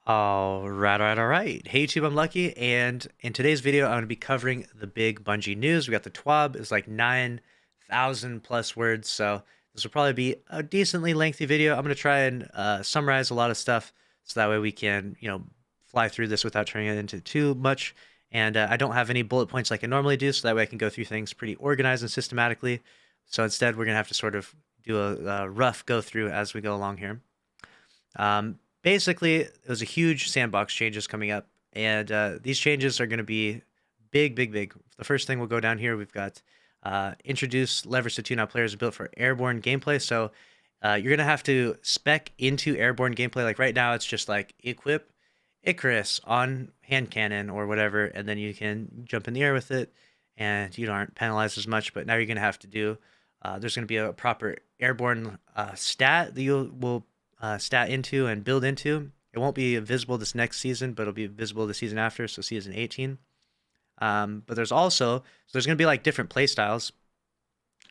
All right. Hey YouTube, I'm Lucky, and in today's video, I'm going to be covering the big Bungie news. We got the Twab, it's like 9,000 plus words, so this will probably be a decently lengthy video. I'm going to try and summarize a lot of stuff, so that way we can, fly through this without turning it into too much. And I don't have any bullet points like I normally do, so that way I can go through things pretty organized and systematically. So instead, we're going to have to sort of do a rough go through as we go along here. Basically, there's a huge sandbox changes coming up, and these changes are going to be big, big, big. The first thing we'll go down here, we've got introduce levers to tune out players built for airborne gameplay. So you're going to have to spec into airborne gameplay. Like right now, it's just like equip Icarus on hand cannon or whatever, and then you can jump in the air with it, and you aren't penalized as much. But now you're going to have to do. There's going to be a proper airborne stat that you will stat into and build into. It won't be visible this next season, but it'll be visible the season after, so season 18. But there's going to be like different play styles.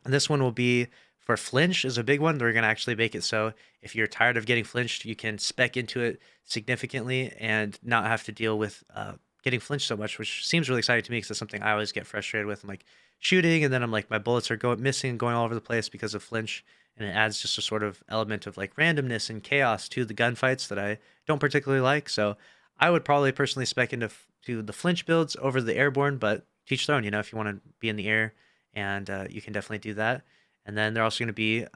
And this one will be for flinch is a big one. They're going to actually make it so if you're tired of getting flinched, you can spec into it significantly and not have to deal with getting flinched so much, which seems really exciting to me because it's something I always get frustrated with. I'm like shooting, and then I'm like my bullets are going missing, going all over the place because of flinch, and it adds just a sort of element of like randomness and chaos to the gunfights that I don't particularly like. So I would probably personally spec into to the flinch builds over the airborne, but teach their own. If you want to be in the air, and you can definitely do that. And then they're also going to be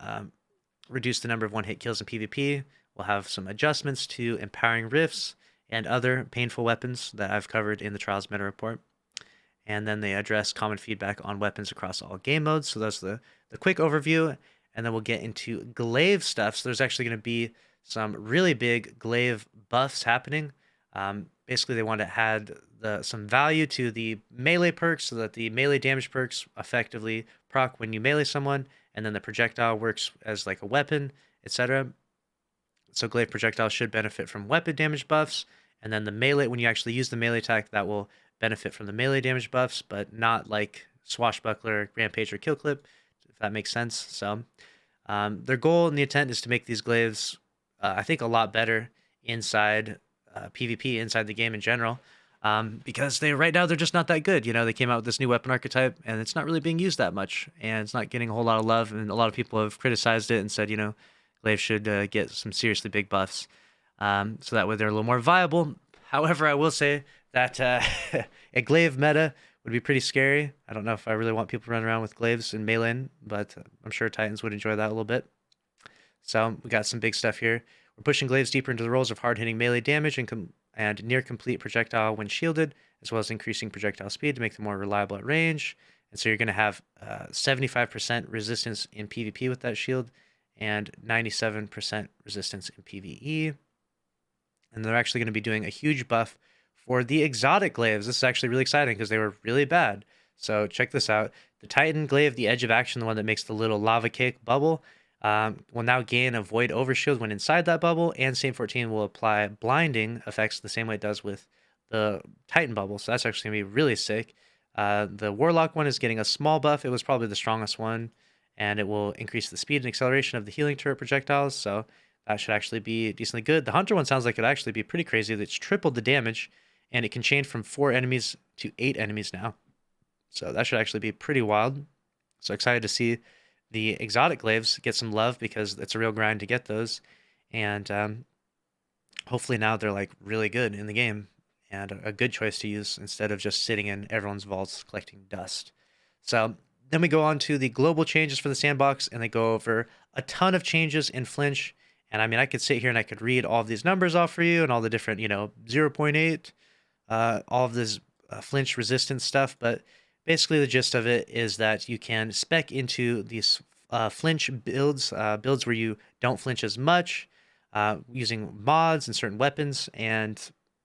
reduce the number of one-hit kills in PvP. We'll have some adjustments to empowering rifts and other painful weapons that I've covered in the Trials Meta Report. And then they address common feedback on weapons across all game modes. So that's the quick overview. And then we'll get into glaive stuff. So there's actually going to be some really big glaive buffs happening. Basically, they want to add some value to the melee perks so that the melee damage perks effectively proc when you melee someone, and then the projectile works as like a weapon, etc. So glaive projectile should benefit from weapon damage buffs, and then the melee, when you actually use the melee attack, that will benefit from the melee damage buffs, but not like swashbuckler, rampage, or kill clip, if that makes sense. So their goal and the intent is to make these glaives, I think, a lot better inside PvP, inside the game in general, because right now they're just not that good. They came out with this new weapon archetype, and it's not really being used that much, and it's not getting a whole lot of love, and a lot of people have criticized it and said, glaives should get some seriously big buffs, so that way they're a little more viable. However, I will say that a glaive meta would be pretty scary. I don't know if I really want people running around with glaives and melee, but I'm sure Titans would enjoy that a little bit. So we got some big stuff here. We're pushing glaives deeper into the roles of hard-hitting melee damage and near-complete projectile when shielded, as well as increasing projectile speed to make them more reliable at range. And so you're going to have 75% resistance in PvP with that shield and 97% resistance in PvE. And they're actually going to be doing a huge buff for the exotic glaives. This is actually really exciting because they were really bad. So check this out. The Titan glaive, the edge of action, the one that makes the little lava cake bubble, will now gain a void overshield when inside that bubble, and Saint 14 will apply blinding effects the same way it does with the Titan bubble. So that's actually going to be really sick. The Warlock one is getting a small buff. It was probably the strongest one, and it will increase the speed and acceleration of the healing turret projectiles. So that should actually be decently good. The Hunter one sounds like it'd actually be pretty crazy. It's tripled the damage, and it can chain from 4 enemies to 8 enemies now. So that should actually be pretty wild. So excited to see the exotic glaives get some love because it's a real grind to get those. And hopefully now they're like really good in the game and a good choice to use instead of just sitting in everyone's vaults collecting dust. So then we go on to the global changes for the sandbox, and they go over a ton of changes in flinch. And I mean, I could sit here and I could read all of these numbers off for you and all the different, 0.8, all of this flinch resistance stuff. But basically the gist of it is that you can spec into these flinch builds, builds where you don't flinch as much, using mods and certain weapons. And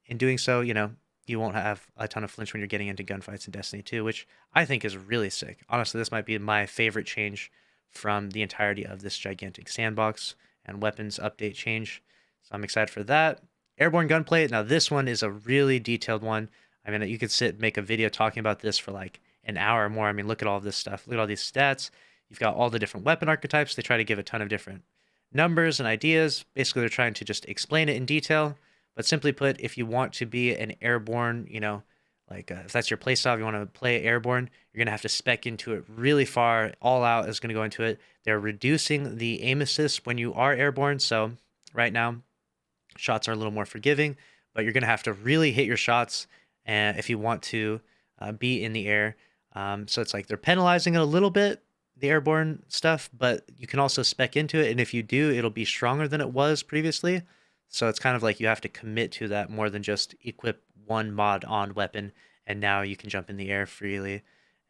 in doing so, you won't have a ton of flinch when you're getting into gunfights in Destiny 2, which I think is really sick. Honestly, this might be my favorite change from the entirety of this gigantic sandbox and weapons update change. So I'm excited for that. Airborne gunplay. Now this one is a really detailed one. I mean, you could make a video talking about this for like an hour or more. I mean, look at all this stuff. Look at all these stats. You've got all the different weapon archetypes. They try to give a ton of different numbers and ideas. Basically, they're trying to just explain it in detail, But simply put, if you want to be an airborne, like if that's your playstyle, if you want to play airborne, you're going to have to spec into it really far. All out is going to go into it. They're reducing the aim assist when you are airborne. So right now, shots are a little more forgiving, but you're going to have to really hit your shots if you want to be in the air. So it's like they're penalizing it a little bit, the airborne stuff, but you can also spec into it. And if you do, it'll be stronger than it was previously. So it's kind of like you have to commit to that more than just equip one mod on weapon, and now you can jump in the air freely.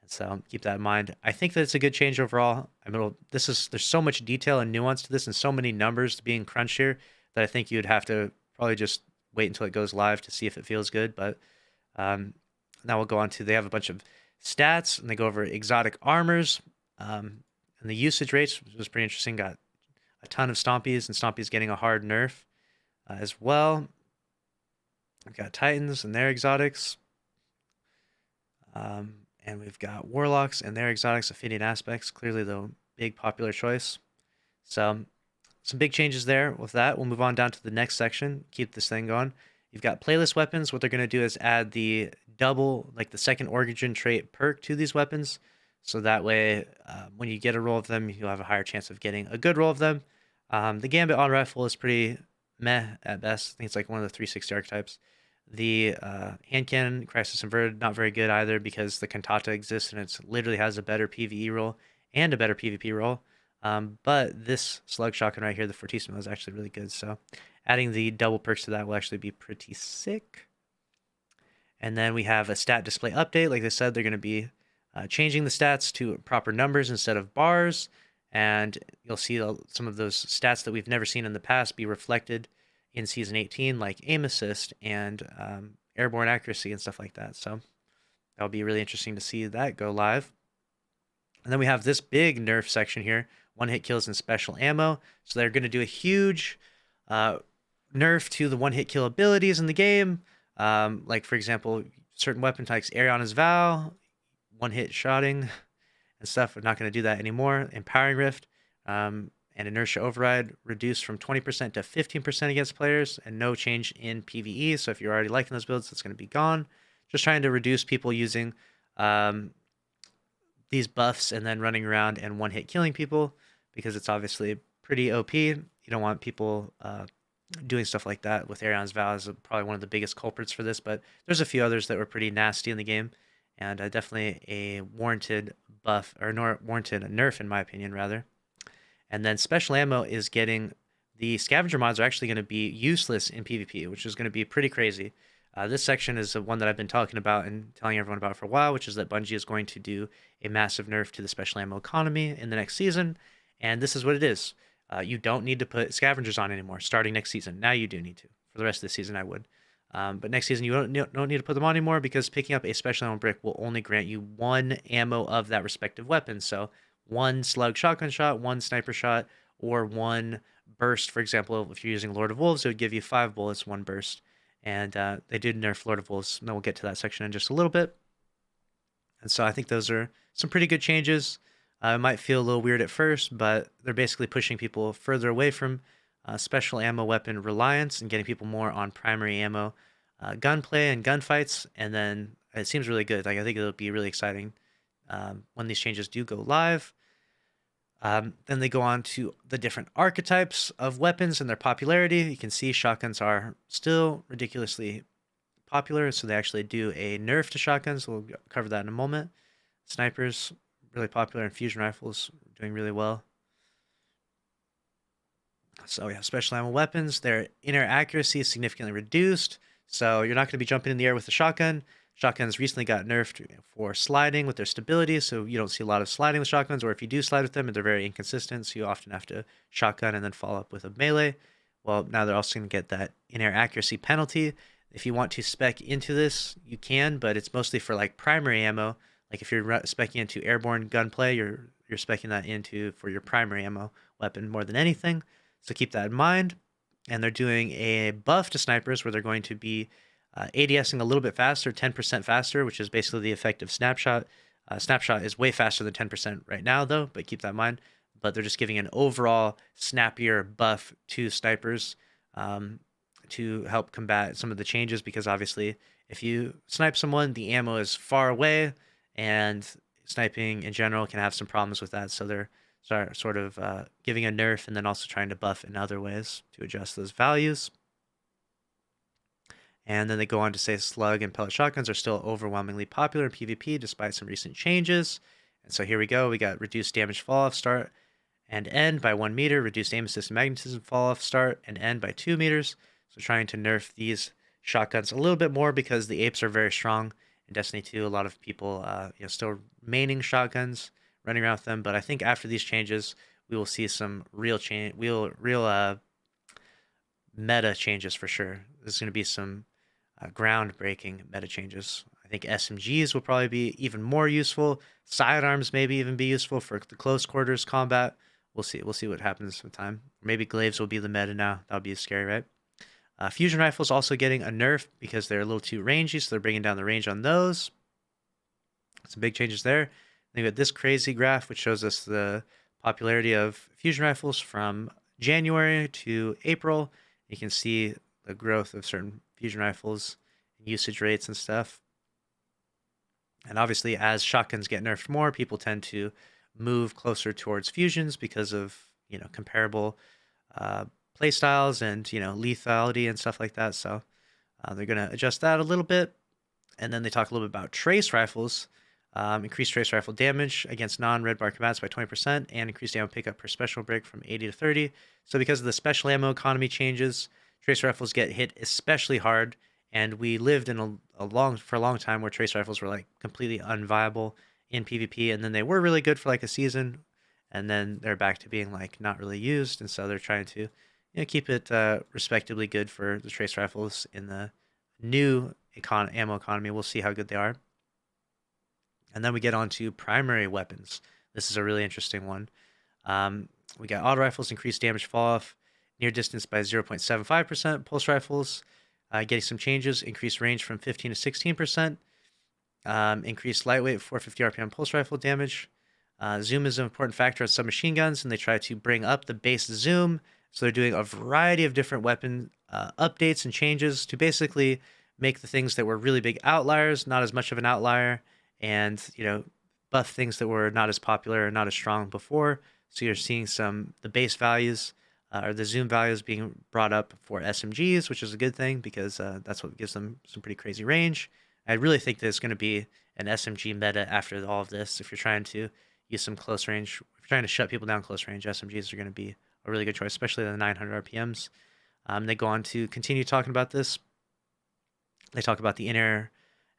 And so keep that in mind. I think that it's a good change overall. I mean, there's so much detail and nuance to this, and so many numbers being crunched here that I think you'd have to probably just wait until it goes live to see if it feels good. But now we'll go on to, they have a bunch of stats, and they go over exotic armors, and the usage rates, which was pretty interesting. Got a ton of Stompies, and Stompies getting a hard nerf as well. We've got Titans and their exotics. And we've got Warlocks and their exotics, Ophidian aspects. Clearly the big popular choice. So some big changes there with that. We'll move on down to the next section. Keep this thing going. You've got playlist weapons. What they're going to do is add the double, like the second origin trait perk to these weapons. So that way, when you get a roll of them, you'll have a higher chance of getting a good roll of them. The Gambit on rifle is pretty meh at best. I think it's like one of the 360 archetypes. The hand cannon, Crisis Inverted, not very good either because the Cantata exists and it literally has a better PvE roll and a better PvP roll. But this Slug shotgun right here, the Fortissimo, is actually really good. So adding the double perks to that will actually be pretty sick. And then we have a stat display update. Like I said, they're going to be changing the stats to proper numbers instead of bars. And you'll see some of those stats that we've never seen in the past be reflected in Season 18, like aim assist and airborne accuracy and stuff like that. So that'll be really interesting to see that go live. And then we have this big nerf section here, one-hit kills and special ammo. So they're going to do a huge nerf to the one-hit kill abilities in the game. Like, for example, certain weapon types, Ariana's Vow, one-hit shotting and stuff. We're not going to do that anymore. Empowering Rift and Inertia Override reduced from 20% to 15% against players, and no change in PvE. So if you're already liking those builds, it's going to be gone. Just trying to reduce people using these buffs and then running around and one-hit killing people, because it's obviously pretty OP. You don't want people doing stuff like that. With Ariana's Vow is probably one of the biggest culprits for this, but there's a few others that were pretty nasty in the game, and definitely a warranted buff, or warranted a nerf in my opinion, rather. And then special ammo is getting, the scavenger mods are actually going to be useless in PvP, which is going to be pretty crazy. This section is the one that I've been talking about and telling everyone about for a while, which is that Bungie is going to do a massive nerf to the special ammo economy in the next season. And this is what it is. You don't need to put scavengers on anymore starting next season. Now you do need to. For the rest of the season, I would. But next season, you don't need to put them on anymore, because picking up a special ammo brick will only grant you one ammo of that respective weapon. So one slug shotgun shot, one sniper shot, or one burst. For example, if you're using Lord of Wolves, it would give you 5 bullets, 1 burst. And they did nerf Lord of Wolves, and then we'll get to that section in just a little bit. And so I think those are some pretty good changes. It might feel a little weird at first, but they're basically pushing people further away from special ammo weapon reliance and getting people more on primary ammo gunplay and gunfights. And then it seems really good. Like, I think it'll be really exciting when these changes do go live. Then they go on to the different archetypes of weapons and their popularity. You can see shotguns are still ridiculously popular, so they actually do a nerf to shotguns. We'll cover that in a moment. Snipers, really popular, and fusion rifles doing really well. So yeah, special ammo weapons, their inner accuracy is significantly reduced, so you're not going to be jumping in the air with the shotgun. Shotguns recently got nerfed for sliding with their stability, so you don't see a lot of sliding with shotguns, or if you do slide with them, they're very inconsistent, so you often have to shotgun and then follow up with a melee. Well, now they're also going to get that in-air accuracy penalty. If you want to spec into this, you can, but it's mostly for like primary ammo. Like if you're specing into airborne gunplay, you're specing that into for your primary ammo weapon more than anything. So keep that in mind. And they're doing a buff to snipers where they're going to be ADSing a little bit faster, 10% faster, which is basically the effect of Snapshot. Snapshot is way faster than 10% right now, though, but keep that in mind. But they're just giving an overall snappier buff to snipers to help combat some of the changes, because obviously if you snipe someone, the ammo is far away, and sniping in general can have some problems with that. So they're sort of giving a nerf and then also trying to buff in other ways to adjust those values. And then they go on to say Slug and Pellet shotguns are still overwhelmingly popular in PvP despite some recent changes. And so here we go. We got reduced damage fall off start and end by 1 meter, reduced aim assist and magnetism fall off start and end by 2 meters. So trying to nerf these shotguns a little bit more because the apes are very strong in Destiny 2. A lot of people still maining shotguns, running around with them. But I think after these changes, we will see some real meta changes for sure. There's going to be some groundbreaking meta changes. I think SMGs will probably be even more useful. Sidearms maybe even be useful for the close quarters combat. We'll see. We'll see what happens with time. Maybe glaives will be the meta now. That would be scary, right? Fusion rifles also getting a nerf because they're a little too rangy, so they're bringing down the range on those. Some big changes there. Then we got this crazy graph, which shows us the popularity of fusion rifles from January to April. You can see the growth of certain fusion rifles, usage rates and stuff. And obviously, as shotguns get nerfed more, people tend to move closer towards fusions because of comparable play styles and lethality and stuff like that. So they're going to adjust that a little bit. And then they talk a little bit about trace rifles. Increased trace rifle damage against non-red bar combatants by 20% and increased ammo pickup per special break from 80 to 30. So because of the special ammo economy changes, trace rifles get hit especially hard. And we lived in for a long time where trace rifles were like completely unviable in PvP, and then they were really good for like a season, and then they're back to being like not really used. And so they're trying to keep it respectably good for the trace rifles in the new ammo economy. We'll see how good they are. And then we get on to primary weapons. This is a really interesting one. We got auto rifles, increased damage fall off near distance by 0.75%. Pulse rifles getting some changes, increased range from 15 to 16%. Increased lightweight 450 RPM pulse rifle damage. Zoom is an important factor on submachine guns, and they try to bring up the base zoom. So they're doing a variety of different weapon updates and changes to basically make the things that were really big outliers not as much of an outlier, and buff things that were not as popular or not as strong before. So you're seeing the base values or the zoom values being brought up for SMGs, which is a good thing because that's what gives them some pretty crazy range. I really think there's going to be an SMG meta after all of this. If you're trying to use some close range, if you're trying to shut people down close range, SMGs are going to be a really good choice, especially the 900 RPMs. They go on to continue talking about this. They talk about the inner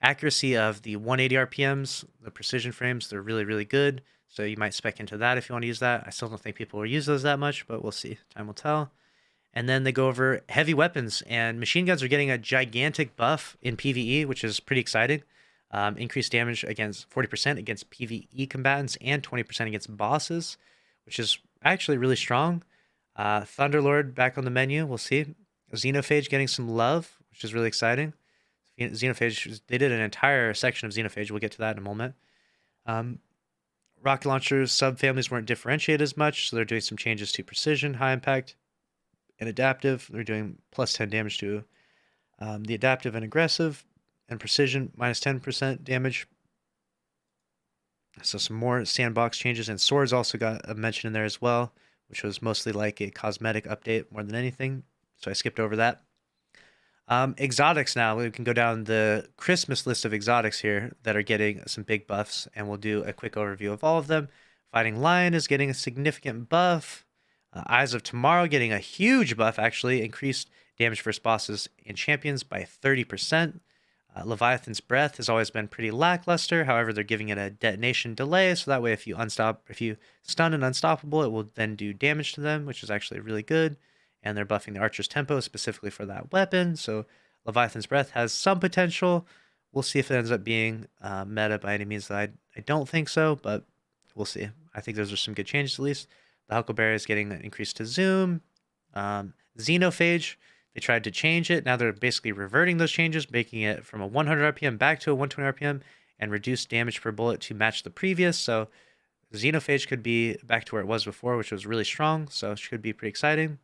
accuracy of the 180 RPMs, the precision frames. They're really, really good. So you might spec into that if you want to use that. I still don't think people will use those that much, but we'll see. Time will tell. And then they go over heavy weapons, and machine guns are getting a gigantic buff in PvE, which is pretty exciting. Increased damage against 40% against PvE combatants and 20% against bosses, which is actually really strong. Thunderlord back on the menu. We'll see. Xenophage getting some love, which is really exciting. Xenophage, they did an entire section of Xenophage. We'll get to that in a moment. Rocket launchers subfamilies weren't differentiated as much, so they're doing some changes to precision, high impact, and adaptive. They're doing plus 10 damage to the adaptive and aggressive, and precision minus 10% damage. So some more sandbox changes, and swords also got a mention in there as well, which was mostly like a cosmetic update more than anything. So I skipped over that. Exotics now. We can go down the Christmas list of exotics here that are getting some big buffs, and we'll do a quick overview of all of them. Fighting Lion is getting a significant buff. Eyes of Tomorrow getting a huge buff, actually. Increased damage versus bosses and champions by 30%. Leviathan's Breath has always been pretty lackluster. However, they're giving it a detonation delay, so that way if you stun an Unstoppable, it will then do damage to them, which is actually really good. And they're buffing the Archer's Tempo specifically for that weapon. So Leviathan's Breath has some potential. We'll see if it ends up being meta by any means. I don't think so, but we'll see. I think those are some good changes at least. The Huckleberry is getting an increase to zoom. Xenophage, they tried to change it. Now they're basically reverting those changes, making it from a 100 RPM back to a 120 RPM and reduce damage per bullet to match the previous. So Xenophage could be back to where it was before, which was really strong. So it should be pretty exciting.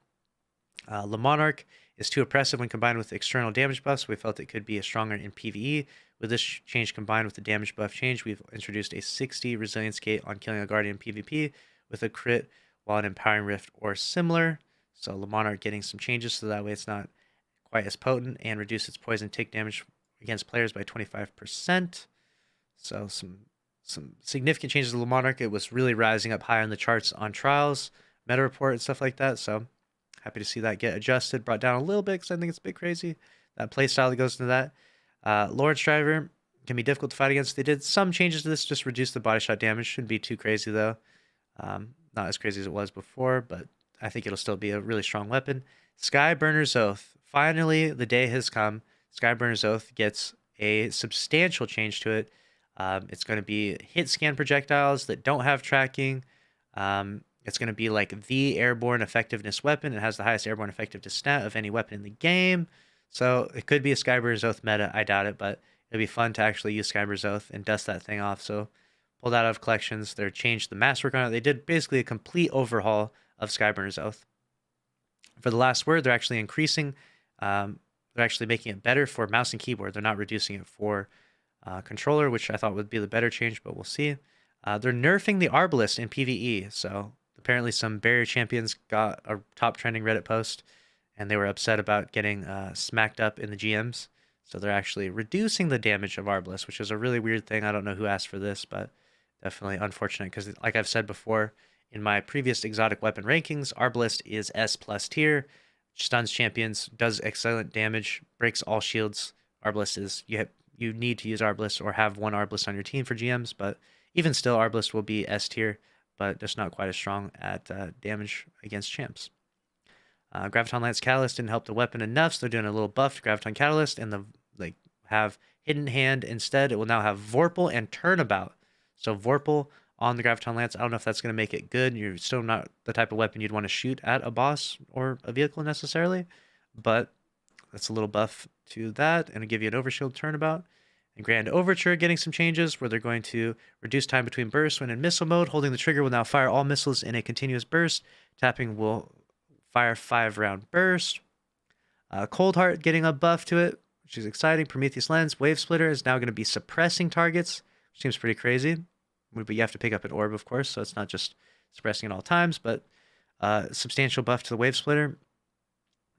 Le Monarch is too oppressive when combined with external damage buffs. We felt it could be stronger in PvE. With this change combined with the damage buff change, we've introduced a 60 resilience gate on killing a guardian PvP with a crit while an empowering rift or similar. So Le Monarch getting some changes so that way it's not quite as potent, and reduce its poison tick damage against players by 25%. So some significant changes to Le Monarch. It was really rising up higher in the charts on trials, meta report, and stuff like that. So happy to see that get adjusted, brought down a little bit because I think it's a bit crazy. That playstyle that goes into that. Lawrence Driver can be difficult to fight against. They did some changes to this, just reduce the body shot damage. Shouldn't be too crazy though. Not as crazy as it was before, but I think it'll still be a really strong weapon. Sky Burner Zoth. Finally, the day has come. Sky Burner Zoth gets a substantial change to it. It's going to be hit scan projectiles that don't have tracking. It's going to be like the airborne effectiveness weapon. It has the highest airborne effectiveness stat of any weapon in the game. So it could be a Sky Burner Zoth meta. I doubt it, but it'll be fun to actually use Sky Burner Zoth and dust that thing off. So pulled out of collections. They're changed the masterwork on it. They did basically a complete overhaul of Sky Burner Zoth. For the last word, they're actually increasing. They're actually making it better for mouse and keyboard. They're not reducing it for controller, which I thought would be the better change, but we'll see. They're nerfing the Arbalist in PvE. So apparently some barrier champions got a top trending Reddit post, and they were upset about getting smacked up in the GMs. So they're actually reducing the damage of Arbalist, which is a really weird thing. I don't know who asked for this, but definitely unfortunate because, like I've said before, in my previous exotic weapon rankings, Arbalist is S+ tier, stuns champions, does excellent damage, breaks all shields. Arbalist is, you need to use Arbalist or have one Arbalist on your team for GMs, but even still, Arbalist will be S tier, but just not quite as strong at damage against champs. Graviton Lance Catalyst didn't help the weapon enough, so they're doing a little buff to Graviton Catalyst, and have Hidden Hand instead. It will now have Vorpal and Turnabout. So Vorpal on the Graviton Lance, I don't know if that's going to make it good. You're still not the type of weapon you'd want to shoot at a boss or a vehicle necessarily, but that's a little buff to that, and it'll give you an Overshield Turnabout. And Grand Overture getting some changes where they're going to reduce time between bursts when in missile mode. Holding the trigger will now fire all missiles in a continuous burst. Tapping will fire 5-round burst. Cold Heart getting a buff to it, which is exciting. Prometheus Lens. Wave Splitter is now going to be suppressing targets, which seems pretty crazy. But you have to pick up an orb, of course, so it's not just suppressing at all times, but substantial buff to the Wave Splitter.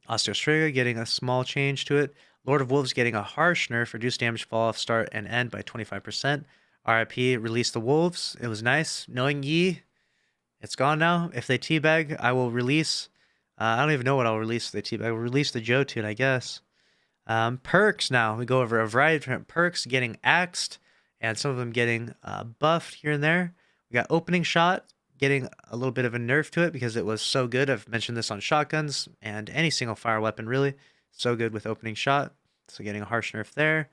Osteostrega getting a small change to it. Lord of Wolves getting a harsh nerf, reduced damage fall off start and end by 25%. RIP, release the Wolves. It was nice. Knowing Yi, it's gone now. If they teabag, I will release. I don't even know what I'll release if they teabag. I will release the Jotun, I guess. Perks now. We go over a variety of different perks getting axed, and some of them getting buffed here and there. We got Opening Shot getting a little bit of a nerf to it because it was so good. I've mentioned this on shotguns and any single fire weapon, really. So good with Opening Shot. So getting a harsh nerf there.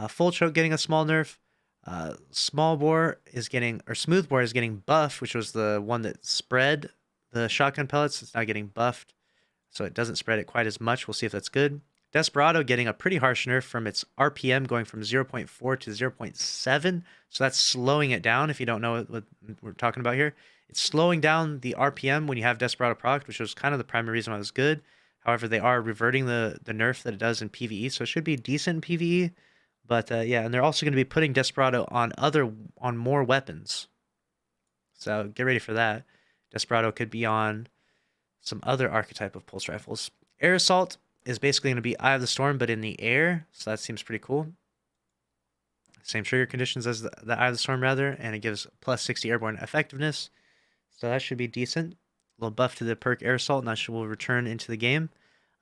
Full Choke getting a small nerf. Small Bore is getting, or Smooth Bore is getting buffed, which was the one that spread the shotgun pellets. It's now getting buffed, so it doesn't spread it quite as much. We'll see if that's good. Desperado getting a pretty harsh nerf from its RPM going from 0.4 to 0.7. So that's slowing it down. If you don't know what we're talking about here, it's slowing down the RPM when you have Desperado proc, which was kind of the primary reason why it was good. However, they are reverting the nerf that it does in PvE, so it should be decent in PvE. But yeah, and they're also going to be putting Desperado on more weapons. So get ready for that. Desperado could be on some other archetype of pulse rifles. Air Assault is basically going to be Eye of the Storm, but in the air. So that seems pretty cool. Same trigger conditions as the Eye of the Storm, rather, and it gives plus 60 airborne effectiveness. So that should be decent. A little buff to the perk Air Assault, and that will return into the game.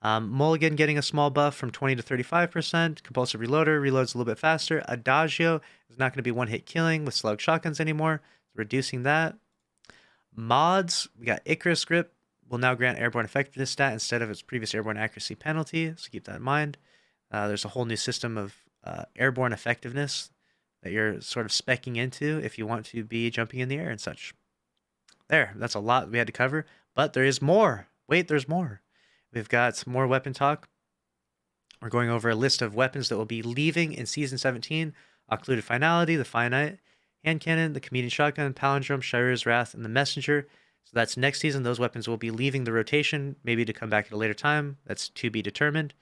Mulligan getting a small buff from 20 to 35%. Compulsive Reloader reloads a little bit faster. Adagio is not going to be one-hit killing with Slug shotguns anymore. Reducing that. Mods, we got Icarus Grip. Will now grant airborne effectiveness stat instead of its previous airborne accuracy penalty, so keep that in mind. There's a whole new system of airborne effectiveness that you're sort of speccing into if you want to be jumping in the air and such. There, that's a lot we had to cover, but there is more. Wait, there's more. We've got some more weapon talk. We're going over a list of weapons that will be leaving in Season 17. Occluded Finality, the Finite Hand Cannon, the Comedian Shotgun, Palindrome, Shira's Wrath, and the Messenger. So that's next season. Those weapons will be leaving the rotation, maybe to come back at a later time. That's to be determined.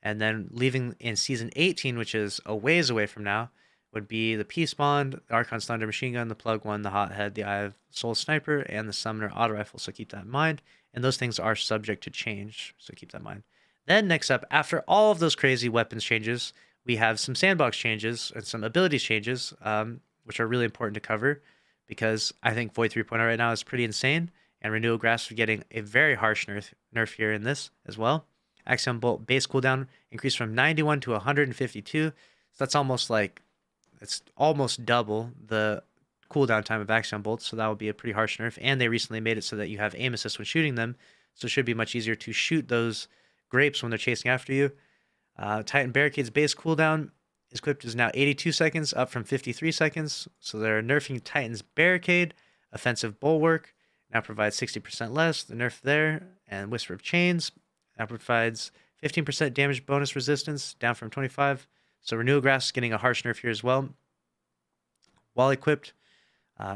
And then leaving in season 18, which is a ways away from now, would be the Peace Bond, the Archon's Thunder Machine Gun, the Plug One, the Hothead, the Eye of Soul Sniper, and the Summoner Auto Rifle. So keep that in mind. And those things are subject to change. So keep that in mind. Then next up, after all of those crazy weapons changes, we have some sandbox changes and some abilities changes, which are really important to cover because I think Void 3.0 right now is pretty insane. And Renewal Grasp are getting a very harsh nerf here in this as well. Axiom Bolt base cooldown increased from 91 to 152. So that's it's almost double the cooldown time of Axiom Bolts. So that would be a pretty harsh nerf. And they recently made it so that you have aim assist when shooting them. So it should be much easier to shoot those grapes when they're chasing after you. Titan Barricade's base cooldown is equipped is now 82 seconds, up from 53 seconds. So they're nerfing Titan's Barricade. Offensive Bulwark now provides 60% less. The nerf there. And Whisper of Chains now provides 15% damage bonus resistance, down from 25. So Renewal Grasp is getting a harsh nerf here as well. While equipped,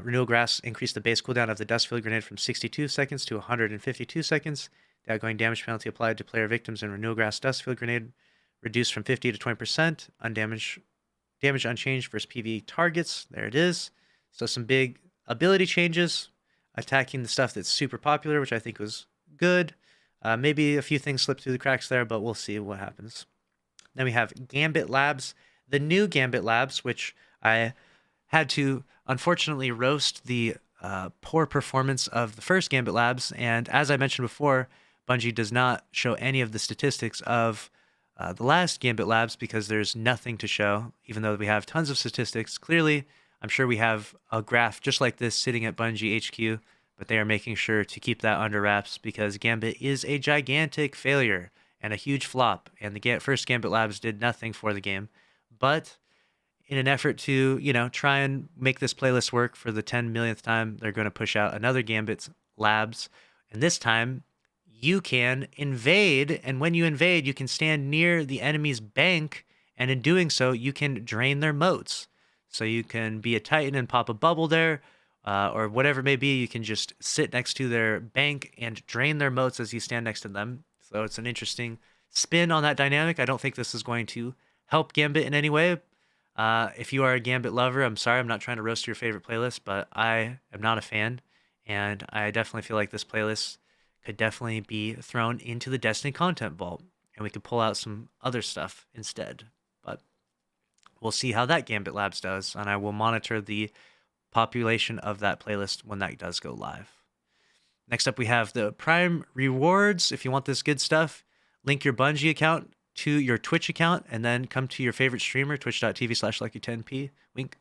Renewal Grasp increased the base cooldown of the Dustfield Grenade from 62 seconds to 152 seconds. The outgoing damage penalty applied to player victims in Renewal Grasp Dustfield Grenade reduced from 50 to 20%. Damage unchanged versus PvE targets. There it is. So some big ability changes, attacking the stuff that's super popular, which I think was good. Maybe a few things slipped through the cracks there, but we'll see what happens. Then we have Gambit Labs, the new Gambit Labs, which I had to unfortunately roast the poor performance of the first Gambit Labs. And as I mentioned before, Bungie does not show any of the statistics of the last Gambit Labs because there's nothing to show, even though we have tons of statistics. Clearly, I'm sure we have a graph just like this sitting at Bungie HQ, but they are making sure to keep that under wraps because Gambit is a gigantic failure and a huge flop, and the first Gambit Labs did nothing for the game. But in an effort to, try and make this playlist work for the 10 millionth time, they're going to push out another Gambit Labs, and this time you can invade, and when you invade, you can stand near the enemy's bank, and in doing so, you can drain their moats. So you can be a Titan and pop a bubble there, or whatever it may be. You can just sit next to their bank and drain their moats as you stand next to them. So it's an interesting spin on that dynamic. I don't think this is going to help Gambit in any way. If you are a Gambit lover, I'm sorry, I'm not trying to roast your favorite playlist, but I am not a fan, and I definitely feel like this playlist could definitely be thrown into the Destiny content vault, and we could pull out some other stuff instead. But we'll see how that Gambit Labs does, and I will monitor the population of that playlist when that does go live. Next up, we have the Prime Rewards. If you want this good stuff, link your Bungie account to your Twitch account, and then come to your favorite streamer, twitch.tv/LUCKYY10p, wink,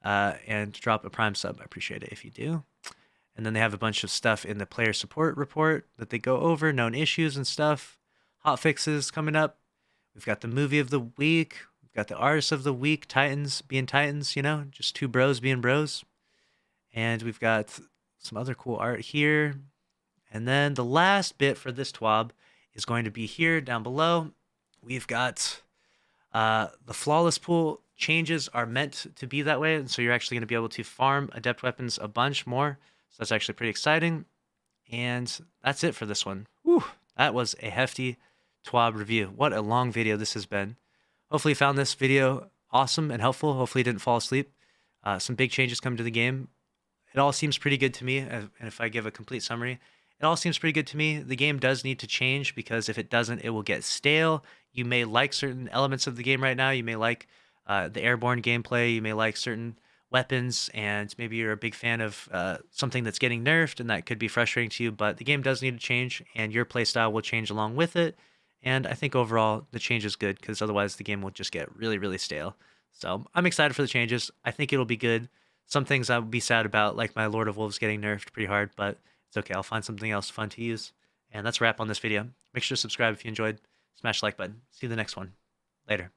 and drop a Prime sub. I appreciate it if you do. And then they have a bunch of stuff in the player support report that they go over, known issues and stuff, hot fixes coming up. We've got the movie of the week. We've got the artist of the week, Titans being Titans, just two bros being bros. And we've got some other cool art here. And then the last bit for this TWAB is going to be here down below. We've got the flawless pool changes are meant to be that way. And so you're actually going to be able to farm adept weapons a bunch more. So that's actually pretty exciting. And that's it for this one. Whew, that was a hefty TWAB review. What a long video this has been. Hopefully you found this video awesome and helpful. Hopefully you didn't fall asleep. Some big changes coming to the game. It all seems pretty good to me. And if I give a complete summary, it all seems pretty good to me. The game does need to change because if it doesn't, it will get stale. You may like certain elements of the game right now. You may like the airborne gameplay. You may like certain weapons, and maybe you're a big fan of something that's getting nerfed, and that could be frustrating to you, but the game does need to change, and your playstyle will change along with it. And I think overall the change is good because otherwise the game will just get really, really stale. So I'm excited for the changes. I think it'll be good. Some things I would be sad about, like my Lord of Wolves getting nerfed pretty hard, but it's okay. I'll find something else fun to use. And that's a wrap on this video. Make sure to subscribe if you enjoyed. Smash the like button. See you in the next one. Later.